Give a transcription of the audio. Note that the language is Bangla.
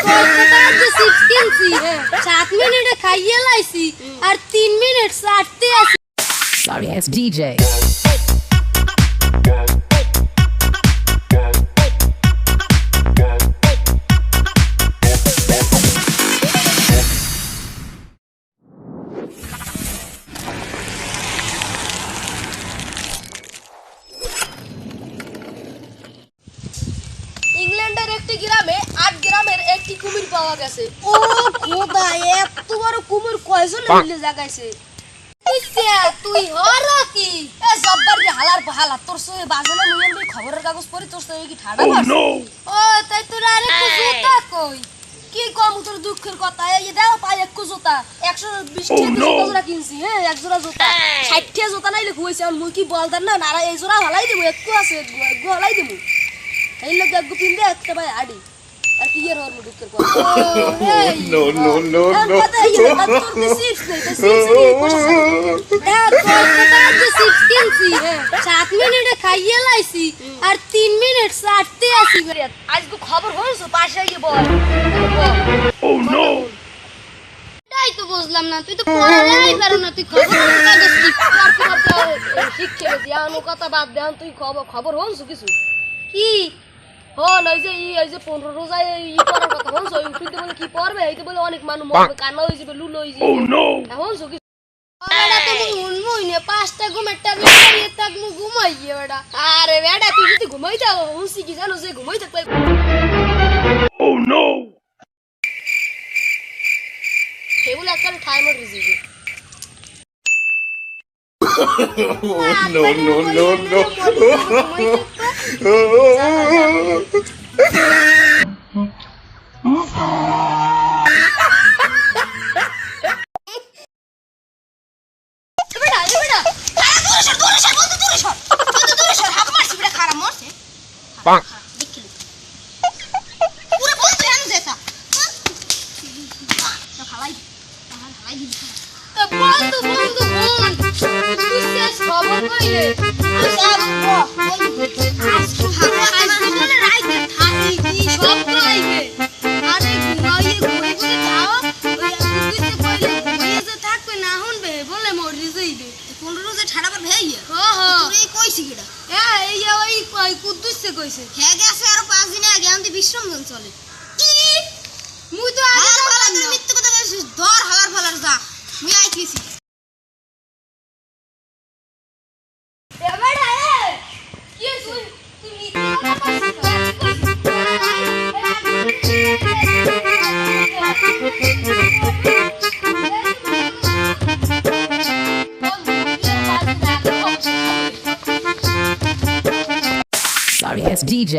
কলকাতার যে চিপস কিনছি 7 মিনিটে খাইয়ে লাইছি আর 3 মিনিট চাটতে আছি। Sorry ass DJ. ইংল্যান্ডের একটি গ্রামে 8 গ্রামের একটি কুমির পাওয়া গেছে। ও খোদা, এত বড় কুমির কয়জন মিলে জাগাইছে? তুই হরা কি এ জব্বার যে হালার হালা তোর সঙ্গে বাজনা মুইন বই খবরের কাগজ পড়ি তোর সঙ্গে কি ঠাড়া মারছ? ও তাই তোর আরেকটু জুতা কই? কি কম তোর দুঃখের কথা, এই দাও পাই এক জুতা 120 টাকা জোড়া কিনছি। এক জোড়া জুতা 60 টাকা জুতা নাইলে কইছে আর মুই কি বলদার না না এই জোড়া হলাই দেব, একটু আছে একটু হলাই দেব। এই লোক এক গুপিন দে একটা ভাই আডি আর কি এর হর দুঃখের কথা। নো নো নো নো তোর চিপস নেই তো চিপস নিয়ে বসে কলকাতার যে চিপস কিনছি 7 মিনিটে খাইয়ে লাইছি আর 3 মিনিট চাটতে আছি। আজকে খবর হইছে পাশে গিয়ে বল। ও নো, তাই তো বুঝলাম না, তুই তো পড়ালেই পারো না, তুই খবর কাগজ কি করতে শিখছে দিয়া আনো কথা বাদ দেন। তুই খবর হইছে কিছু কি হল? এই যে 15 রোজায় ই করার কথা হইছে, ওই উঠিতে বলে কি পড়বে, এইতে বলে অনেক মানুষ মরবে, কান্না হই যাবে, লুল হই যাবে। ও নো, হইছে কি? আরে তো মুই নে 5টা ঘুমের ট্যাবলেট খাইয়ে থাক মু ঘুমাইয়ে বেটা। আরে বেটা তুই যদি ঘুমাই যাও হুঁসি কি জানো যে ঘুমাই থাকবে। ও নো, কেবল একটা timer রিজিবে। No, no, no, no. বন্ধু বন্ধু বোন তুই শেষ খবর কইলে সব আজকে বলে রাইতে থাকি কি সব রাইবে। আরে ঘুমাইয়ে ঘুমাই করে যাও ওই কুদ্দুসে কইলে ঘুমাইয়ে যে থাকবে না শুনবে বলে মরি যাইবে 15 রোজে ছাড়াবার ভাইয়া। তোর এই কইছি কিডা? এই ওই কুদ্দুসে কইছে। হ্যাঁ গেছে আর 5 দিন আগে আমাদের বিশ্রাম জন চলে কি মুই তো আগে বলা তুই মিথ্যা কথা কইছিস। ধর হালার ফালার যা মুই আইতেছি। Sorry ass DJ.